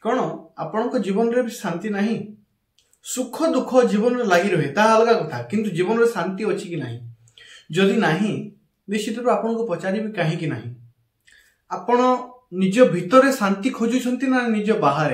कौन आपण जीवन में शांति नहीं सुख दुख जीवन में लगी रहे ता अलग कथा किंतु जीवन में शांति अच्छी कि नहीं जदि नहीं निश्चित रूप आपन को पचारि कहीं नहीं आपण निज भितर शांति खोजुछंती ना निज बाहर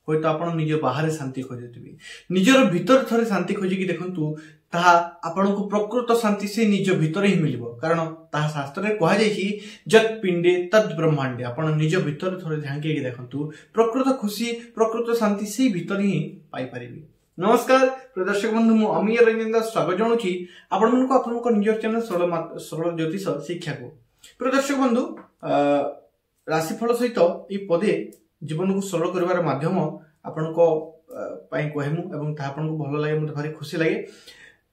होय तो आपण निज बाहर शांति खोजुथिबे निजर भीतर थरे शांति खोजिकी देखंतु ताहा आपण को प्रकृत शांति से निज भीतर ही मिलिबो कारण ताहा शास्त्र रे कहा जायछि जत पिंडे तद ब्रह्मांडे आपण निज भीतर थरे झांकी देखंतु प्रकृत खुशी प्रकृत शांति से भीतर ही पाई परिबे। नमस्कार प्रिय दर्शक बंधु मु अमीय रंजन दास स्वागत जणाउछि आपण मनको आपनको निज चैनल सरल ज्योतिष शिक्षा को। प्रिय दर्शक बंधु राशिफल सहित ए पदे जीवन को सरल करिवार माध्यम आपनको पई कहमु एवं ता आपनको भलो लागे मते भारी खुशी लागे।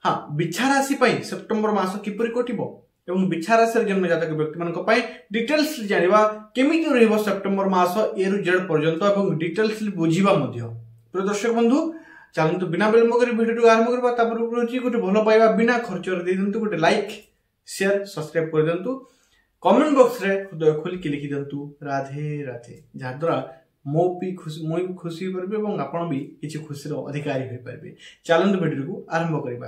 हाँ बिछा राशि सेप्टेम्बर मास किपरि कटिबो एवं बिछा राशि जन्म जातक व्यक्ति मानक पई डिटेल्स जानिबा केमिति रहबो सेप्टेम्बर मास ए रु जेड पर्यंत एवं डिटेल्स बुझिबा मध्य। प्रिय दर्शक बंधु चलंतु बिना विलंब करी वीडियो आरंभ करबा तापर रुचि गोटे भलो पाइबा बिना खर्च रे दे दंतु गोटे लाइक शेयर सब्सक्राइब कर दंतु कमेंट बॉक्स रे हृदय खोल के लिखि दंतु राधे राधे जा द्वारा मो भी खुशी परबे एवं आपण भी किछि खुशी रो अधिकारी होई परबे। चलंतु वीडियो को आरंभ करबा।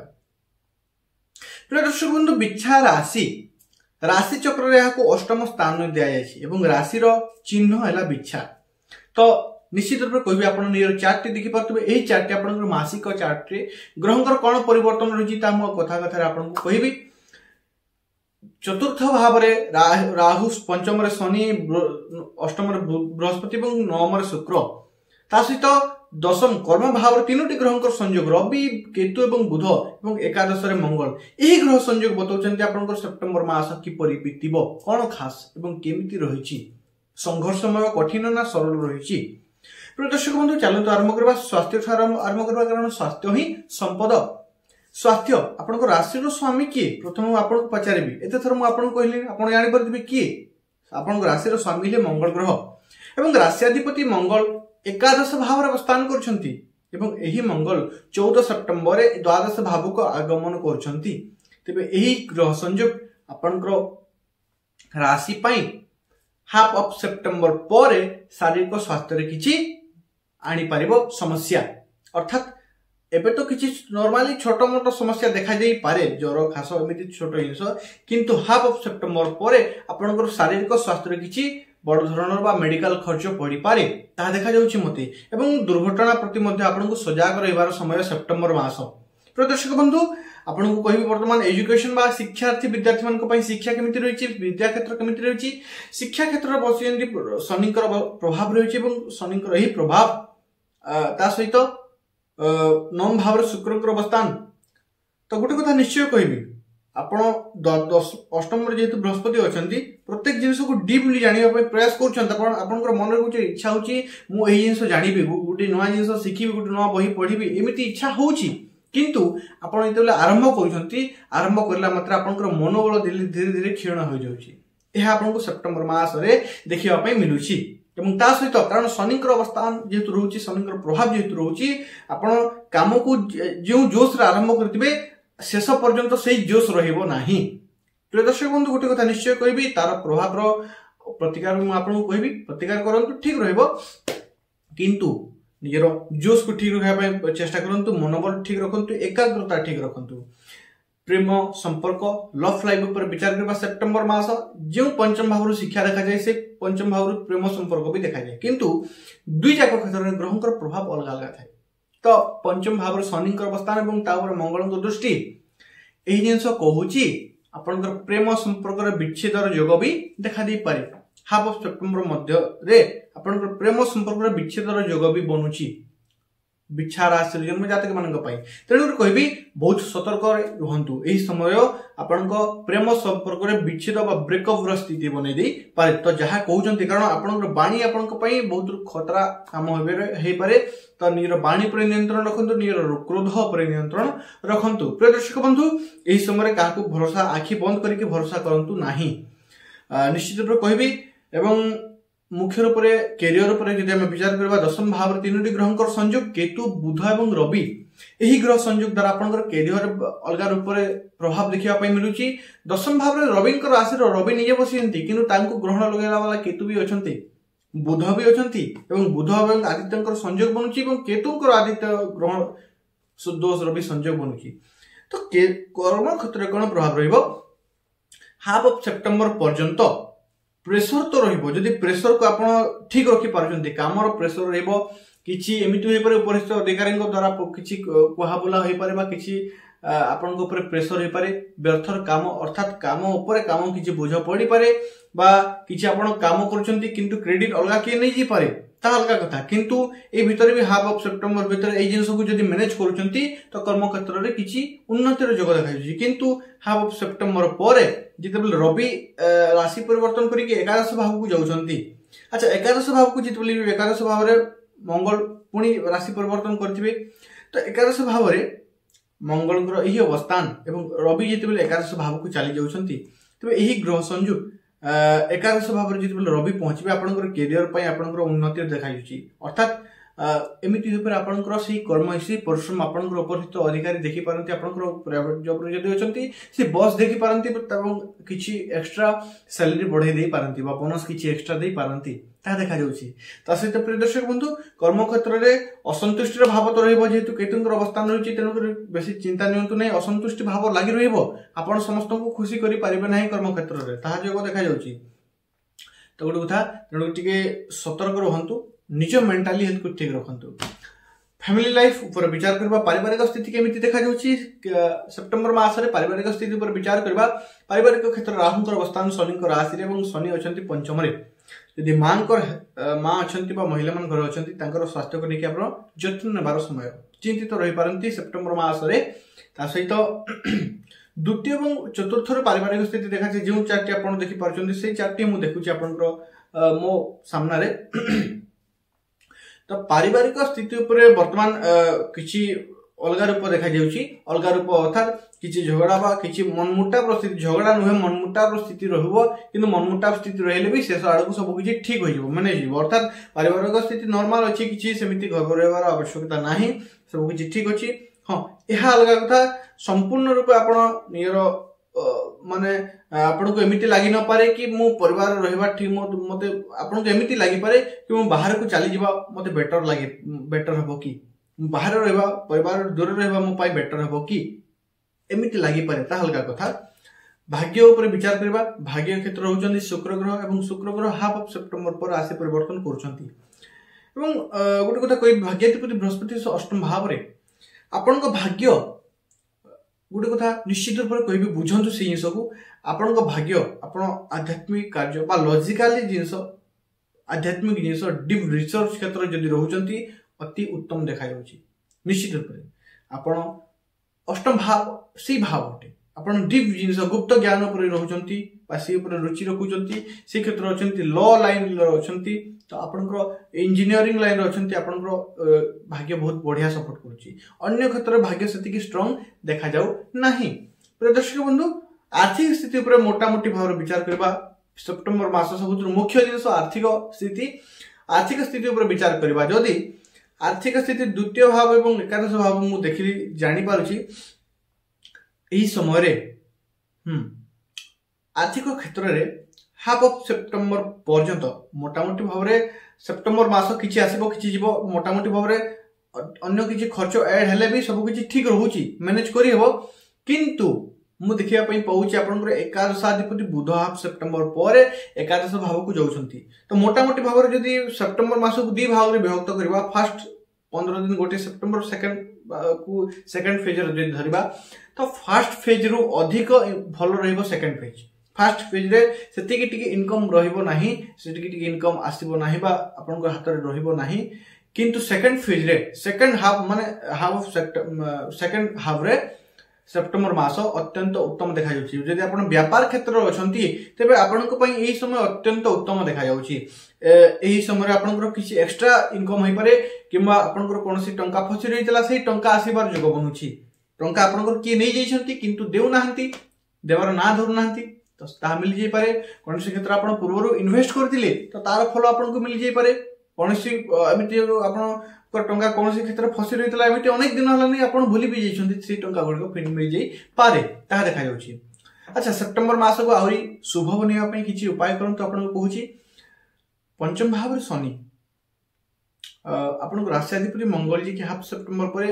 प्रिय दर्शक बंधु बिछा राशि चक्र रे को अष्टम स्थान दिया जायछि एवं राशि रो चिन्ह हैला बिछा। तो निश्चित रूप कहबी आपण नियर चार्ट देखि परतबे एही चार्ट आपण मासिक चार्ट रे ग्रहंकर कोन परिवर्तन रही ता मो कथा कथा आपण को कहबी। चतुर्थ भाव रे राहु पंचम रे शनि अष्टम रे बृहस्पति एवं नवम रे शुक्र ता सहित दशम कर्म भाव रे तीनोटी ग्रहंकर संयोग रवि केतु एवं बुध एवं एकादश रे मंगल एही ग्रह संयोग बतौचंती आपनकर सेप्टेम्बर मास किपरि बीतिबो कोन खास एवं केमिति रहिछि संघर्षमय कठिन ना सरल रहिछि। प्रिय दर्शक बंधु चलंतु आरंभ करबा स्वास्थ्य आरंभ करबा कारण स्वास्थ्य ही संपद। स्वास्थ्य आपनको राशि रो स्वामी किए प्रथम आपनको पचारिबी एते थर मु आपनको कहली आपण जानि परथिबे किए आपनको राशि रो स्वामी ले मंगल ग्रह एवं राष्ट्राधिपति मंगल एकादश भाव रे अवस्थान करछंती एवं एही मंगल 14 सेप्टेम्बर रे द्वादश भाव को आगमन करछंती। तबे एही ग्रह संयोग आपनको राशि पई हाफ ऑफ सेप्टेम्बर पर शारीरिक स्वास्थ्य रे किछि आनी पारिबो समस्या अर्थात एबे तो किछि नॉर्मली छोटो मोटो समस्या देखा जाई पारे ज्वर खास एमिति छोटो हिंस किंतु हाफ ऑफ सेप्टेम्बर पर आपनकर शारीरिक स्वास्थ्य रे किछि बड़ धरणर बा मेडिकल खर्च पड़ी पारे ता देखा जाउछि मते एवं दुर्घटना प्रति मध्ये आपनको सजाग रहिबार समय सेप्टेम्बर मास। प्रिय दर्शक बंधु आपनको कहबी वर्तमान एजुकेशन बा शिक्षार्थी विद्यार्थी मानक पई शिक्षा केमिति रहिछि विद्या क्षेत्र केमिति रहिछि शिक्षा क्षेत्र बसियंती शनिकर प्रभाव रहिछि एवं शनिकर एही प्रभाव ता सहित नवम भाव रे शुक्रकर अवस्थान। तो गोटे कथा निश्चय कहबी आपण अष्टम रे जेतु बृहस्पति अछंती प्रत्येक जिनिस को डीपली जानिबा पय प्रयास करछंत आपनकर मन रे गोटे इच्छा होची मु एही जिनिस जानिबी गोटे नया जिनिस शिखिबी गोटे नया बही पढिबी एमिति इच्छा होची किंतु आपण जेतले आरंभ करछंती आरंभ करला मात्र आपनकर मनोबल धीरे धीरे क्षीण हो जाउची एहा आपनको सेप्टेम्बर मास रे देखिबा पय मिलुची एवं ता सहित कारण शनिकर अवस्थान जेतु रहउची शनिकर प्रभाव जेतु रहउची आपण काम को जो जोश रे आरंभ करथिबे शेष पर्यंत सही जोश रहइबो नाही। प्रिय दर्शक बंधु गोटे कथा निश्चय कहबी तार प्रभाव रो प्रतिकार मु आपनको कहबी प्रतिकार करंतु ठीक रहइबो किंतु निजरो जोश को ठीक रखा पय चेष्टा करंतु मनोबल ठीक रखंतु एकाग्रता ठीक रखंतु। प्रेम संपर्क लव लाइफ पर विचार करबा सेप्टेम्बर मास जो पंचम भाव रो शिक्षा देखा जाय से पंचम भाव रो प्रेम संपर्क भी देखा जाय किंतु दुई जाक क्षेत्र रे ग्रहंकर प्रभाव अलग अलग थाए। तो पंचम भाव रो शनिकर अवस्थान एवं तापर मंगलकर दृष्टि एही जिंस कहूची आपनकर प्रेम संपर्क रे विच्छेद रो योग भी देखा दै पारे हाफ ऑफ सेप्टेम्बर मध्य रे आपनकर प्रेम संपर्क रे विच्छेद रो योग भी बनुची बिछा राशि जन्म जातक मानक पई तेणु कहबी बहुत सतर्क रहंतु एही समय आपनको प्रेम संपर्क रे विच्छेद बा ब्रेकअप रो स्थिति बनै दै पारे। तो जहा कहउचंती कारण आपनकर बाणी आपनको पई बहुत खतरा काम हे पारे तो नियर बाणी पर नियंत्रण रखंतु नियर क्रोध पर नियंत्रण रखंतु। प्रिय दर्शक बंधु एही समय काहकु भरोसा आखि बंद करके भरोसा करंतु नाही निश्चित रूप कहबी एवं मुख्य रूप से कैरियर यदि आम विचार करबा दशम भाव तीनोटी ग्रहंकर संयोग केतु बुध एवं रवि एही ग्रह संयोग द्वारा आपनकर कैरियर अलग रूप से प्रभाव देखिबा पई मिलुची। दशम भाव रे रविंकर राशि रवि निजे बसियंती किंतु तांको ग्रहण लगेला वाला केतु भी अछंती बुध भी अच्छी बुध और आदित्य संयोग बनूची केतुंकर आदित्य ग्रहण दोष भी संयोग बनूची तो कर्म क्षेत्र कौन प्रभाव हाफ ऑफ सेप्टेम्बर पर्यंत प्रेसर तो रही प्रेसर को आप ठीक रखी पार्टी काम प्रेसर रही एमती उपरिस्थ अधिकारी द्वारा किसी कहबुला हो पारे किसी आपण प्रेसर हो पारे व्यर्थर काम अर्थात काम उपरे काम किसी बोझ पड़ी पारे बा किसी आपण काम करूछंती किंतु क्रेडिट अलगा किए नहीं जी पारे ता अलगा कथा किंतु ए भितर भी हाफ ऑफ सेप्टेम्बर भितर ए जिंस को जदी मैनेज करूछंती तो कर्म क्षेत्र रे किसी उन्नति रो योग देखाई किंतु हाफ ऑफ सेप्टेम्बर परे जितेबले रवि राशि परिवर्तन करके एकादश भाव को जाउछंती अच्छा एकादश भाव को जितेबले एकादश भाव रे मंगल पुणी राशि परिवर्तन करथिबे तो एकादश भाव रे मंगल यही अवस्थान एवं रवि जितेबले एकादश भाव को चली जाउछंती तबे यही ग्रह संयोग एकादश भाव जितेबले रवि पहुंचे आपंकर कैरियर आपंकर उन्नति देखाई अर्थात एमती आपंकर से कर्म से परिश्रम आपंकर उपस्थित अधिकारी देखी पारती आपंकर प्राइवेट जॉब रे जदी अछंती से बॉस देखी पारती किछि एक्स्ट्रा सैलरी बढ़ाई दे पारती बा बोनस किछि एक्स्ट्रा दे पारती ता देखा जाउछि ता सहित प्रिय दर्शक बंधु कर्म क्षेत्र रे असंतुष्टिर भाव तो रहइबो जेतु केतुंकर अवस्थान रहिछि तेनु बेसी चिंता नियंतु नै असंतुष्टि भाव लागि रहइबो आपण समस्त को खुशी करि पारिबे नै कर्म क्षेत्र रे ता जोग देखा जाउछि तो गोटे कथा तेणु टिके सतर्क रहंतु निज मेंटली हेल्थ को ठीक रखंतु फैमिली लाइफ ऊपर विचार करबा पारिवारिक स्थिति केमिति देखा जाउछि सेप्टेम्बर मास रे पारिवारिक स्थिति ऊपर विचार करबा पारिवारिक क्षेत्र राहुंकर अवस्थान शनिकर राशि रे एवं शनि अछंती पंचम रे यदि मां अच्छी महिला मान घर अच्छी स्वास्थ्य को लेकिन आप जत्न नेबार समय चिंतित रही पारती सेप्टेम्बर मास सहित द्वितीय और चतुर्थ पारिवारिक स्थिति देखा जो चार्टी आप देखिपार से चार्टी मुझे देखुची मो सामने तो पारिवारिक स्थिति वर्तमान किसी अलग रूप देखा अलग रूप अर्थात किसी झगड़ा बा किसी मनमुटाव स्थिति झगड़ा नुहे मनमुटाव स्थिति रही मनमुटाव स्थिति रही भी शेष आड़ को सब किसी ठीक हो मैनेज अर्थात पारिवारिक स्थिति नॉर्मल अच्छी किसी सेमती घबराइबार आवश्यकता नहीं सब किसी ठीक अच्छी हाँ यह अलग कथा संपूर्ण रूप आप नियर माने आपको एमती लगी न पारे कि मो परिवार रहिबा ठीक मते आपको एमती लगी पारे कि मो बाहर को चली जावा मते बेटर हबो कि बाहर रहिबा परिवार दूर रहिबा मो पाई बेटर हबो कि एमती लगी पारे ता हल्का कथा भाग्य ऊपर विचार करबा भाग्य क्षेत्र होचंदी शुक्र ग्रह एवं शुक्र ग्रह हाफ ऑफ सेप्टेम्बर पर राशि परिवर्तन करूछंती एवं गोटे कथा कोइ भाग्याधिपति बृहस्पति अष्टम भाव रे आपन को भाग्य गोटे कथा निश्चित रूप से कहि बुझंतु से जिंस को आपन को भाग्य आपन आध्यात्मिक कार्य बा लॉजिकली जिंस आध्यात्मिक जिंस डीप रिसर्च क्षेत्र जदि रहउचंती अति उत्तम देखा जाउची निश्चित रूप से आपन अष्टम भाव सी भाव अटे आपन डीप जिंस गुप्त ज्ञान पर रहउचंती बा सी ऊपर रुचि रखुचंती से क्षेत्र अछंती लॉ लाइन अछंती तो आपनकर इंजीनियरिंग लाइन अछंती आपनकर भाग्य बहुत बढ़िया सपोर्ट करूची अन्य क्षेत्र भाग्य सेति स्ट्रांग देखा जाऊ नाही प्रिय दर्शक बंधु आर्थिक स्थिति ऊपर मोटा मोटी भाव विचार करबा सेप्टेम्बर मास सबुत मुख्य जिंस आर्थिक स्थिति ऊपर विचार करबा जदि आर्थिक स्थिति द्वितीय भाव एवं एकादश भाव मु देखि जानि पारुची एही समय रे आर्थिक क्षेत्र रे हाफ ऑफ सेप्टेम्बर पर्यंत मोटामोटी भाव रे सेप्टेम्बर मास किछि आसीबो किछि जीवो मोटामोटी भाव रे अन्य किछि खर्च ऐड हेले भी सब किछि ठीक रहउची मैनेज करि हेबो किंतु मु देखिया पई पाउची आपनकर एकादशाधिपति बुध हाफ सेप्टेम्बर पर एकादश भाव को जाउछंती तो मोटामोटी भाव रे जदी सेप्टेम्बर मास को दी भाव रे विभक्त करबा फर्स्ट 15 दिन गोटे सेप्टेम्बर सेकंड फेज रे धरिबा तो फर्स्ट फेज रु अधिक भलो रहइबो सेकंड फेज फर्स्ट फेज रे सेतिकी टिके इनकम रहिबो नाही सेतिकी टिके इनकम आसीबो नाही बा आपनकर हाथ रे रहिबो नाही किंतु सेकंड फेज रे सेकंड हाफ माने हाफ ऑफ सेकंड हाफ रे सेप्टेम्बर मास अत्यंत उत्तम देखा जाउची यदि आपण व्यापार क्षेत्र रे अछंती तबे आपनको पई एही समय अत्यंत उत्तम देखा जाउची एही समय रे आपनकर किछि एक्स्ट्रा इनकम होई पारे किबा आपनकर कोनोसी टंका फसी रहितला सेही टंका आसीबार जोग बनुची टंका आपनकर की नै जाइछंती किंतु देउ नाहंती देवार ना धरु नाहंती तो ता मिल जाई पारे कोनोसी क्षेत्र आपण पूर्वरु इन्वेस्ट करथिले तो तार फल आपनको मिल जाई पारे कोनोसी एमिति आपण टंका कोनोसी क्षेत्र फसी रहितला एमिति अनेक दिन हलानी आपण भूली भी जाइछंती से टंका गुडको फिर मिल जाई पारे ता देखा जाउची अच्छा सेप्टेम्बर मास को आहुरी शुभ बनिया पई किछि उपाय करंतु आपण कहूची पंचम भाव शनि आपन राष्ट्राधिपति मंगल जी कि हाफ सेप्टेम्बर पर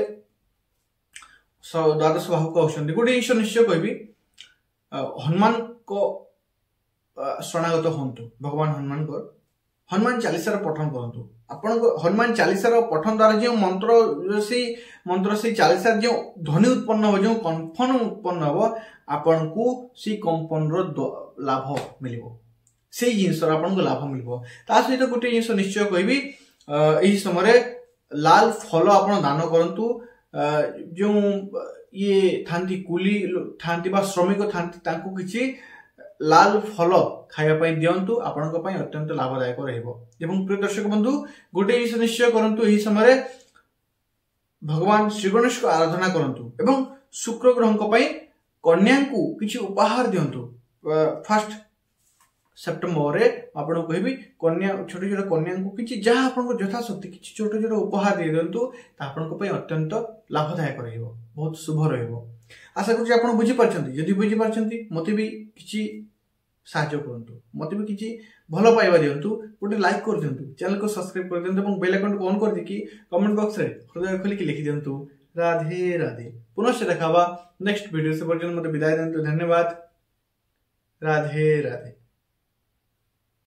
द्वादश भाव को आउछन्ती गोटे जिनिस निश्चय कहबी हनुमान को शरणागत हंतु भगवान हनुमान को हनुमान चालीसा पठन करंतु आपण हनुमान चालीसा पठन द्वारा जो मंत्र से चालीसा जो ध्वनि उत्पन्न हो जो कंपन उत्पन्न हो आपण को सी कंपन लाभ मिलिबो से जिनस आपन को लाभ मिलिबो ता सहित गोटे जिनिस निश्चय कहबी एही समय लाल फल आपण दान करंतु जो ये थांती कुली थांती बा श्रमिक थांती तांको किछि लाल फल खाया पई दियंतु आपनक पई अत्यंत लाभदायक रहइबो एवं प्रिय दर्शक बंधु गोटे जिनिस निश्चय करंतु एही समय भगवान श्री गणेश को आराधना करंतु एवं शुक्र ग्रह को पई कन्या को किछि उपहार दियंतु फर्स्ट सेप्टेम्बर रे आपन कहबी कन्या छोटे छोटे कन्या को किछि जहा आपन को यथाशक्ति किछि छोटे छोटे उपहार दे दियंतु ता आपन को पई अत्यंत लाभदायक रहइबो बहुत शुभ रहइबो आशा करू आपन बुझी परछंती यदि बुझी परछंती मते भी किछि साहाय्य करंतु मते भी किछि भलो पाइबा दियंतु गोटे लाइक कर दियंतु चैनल को सब्सक्राइब कर दियंतु এবং बेल आइकन को ऑन कर दिकी कमेंट बॉक्स रे हृदय खोली के लिखि दियंतु राधे राधे पुनः देखावा नेक्स्ट वीडियो से पर्यंत मते विदाय दियंतु धन्यवाद राधे राधे।